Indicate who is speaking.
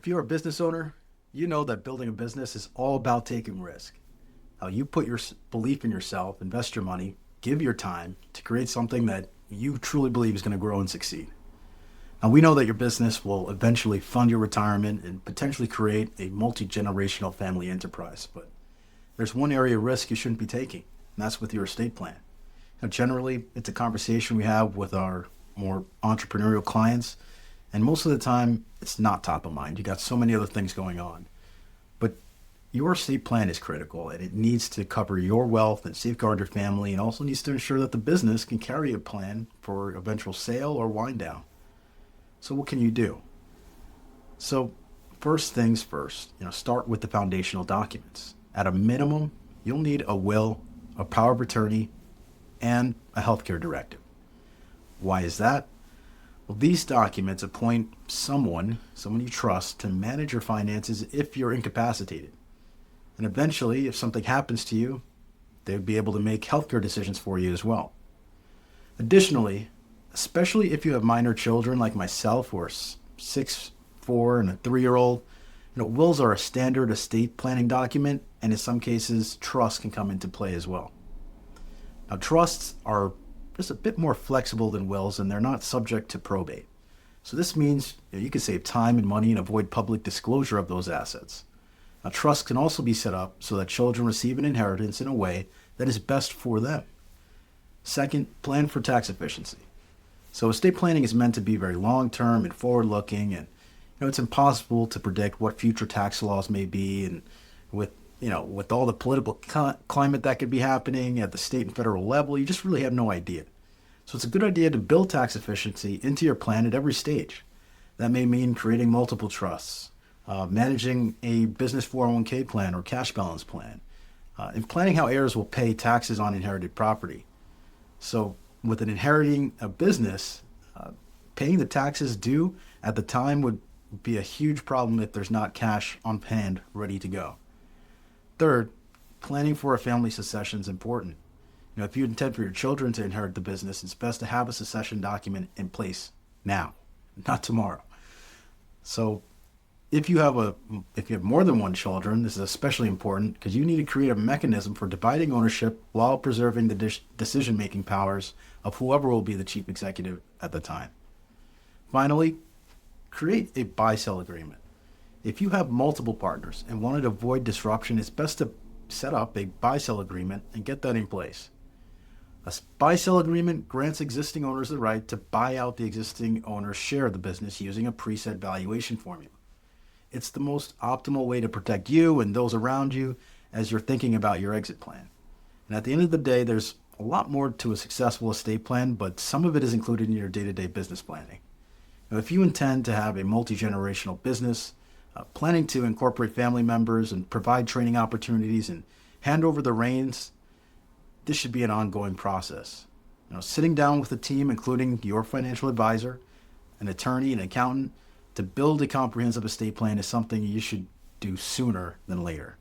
Speaker 1: If you're a business owner, you know that building a business is all about taking risk. How you put your belief in yourself, invest your money, give your time to create something that you truly believe is going to grow and succeed. Now, we know that your business will eventually fund your retirement and potentially create a multi-generational family enterprise. But there's one area of risk you shouldn't be taking, and that's with your estate plan. Now, generally, it's a conversation we have with our more entrepreneurial clients, and most of the time, it's not top of mind. You got so many other things going on. But your estate plan is critical, and it needs to cover your wealth and safeguard your family, and also needs to ensure that the business can carry a plan for eventual sale or wind down. So what can you do? So first things first, start with the foundational documents. At a minimum, you'll need a will, a power of attorney, and a healthcare directive. Why is that? Well, these documents appoint someone you trust to manage your finances if you're incapacitated. And eventually, if something happens to you, they would be able to make healthcare decisions for you as well. Additionally, especially if you have minor children like myself, who are 6, 4, and a 3-year-old, wills are a standard estate planning document, and in some cases, trusts can come into play as well. Now, trusts are just a bit more flexible than wills, and they're not subject to probate. So this means you can save time and money and avoid public disclosure of those assets. Now, trusts can also be set up so that children receive an inheritance in a way that is best for them. Second, plan for tax efficiency. So estate planning is meant to be very long-term and forward-looking, and it's impossible to predict what future tax laws may be, and with all the political climate that could be happening at the state and federal level, you just really have no idea. So it's a good idea to build tax efficiency into your plan at every stage. That may mean creating multiple trusts, managing a business 401k plan or cash balance plan, and planning how heirs will pay taxes on inherited property. So with inheriting a business, paying the taxes due at the time would be a huge problem if there's not cash on hand ready to go. Third, planning for a family succession is important. If you intend for your children to inherit the business, it's best to have a succession document in place now, not tomorrow. So if you have more than one children, this is especially important because you need to create a mechanism for dividing ownership while preserving the decision-making powers of whoever will be the chief executive at the time. Finally, create a buy-sell agreement. If you have multiple partners and want to avoid disruption, it's best to set up a buy-sell agreement and get that in place. A buy-sell agreement grants existing owners the right to buy out the existing owner's share of the business using a preset valuation formula. It's the most optimal way to protect you and those around you as you're thinking about your exit plan. And at the end of the day, there's a lot more to a successful estate plan, but some of it is included in your day-to-day business planning. Now, if you intend to have a multi-generational business, planning to incorporate family members and provide training opportunities and hand over the reins, this should be an ongoing process. Sitting down with a team, including your financial advisor, an attorney, an accountant, to build a comprehensive estate plan is something you should do sooner than later.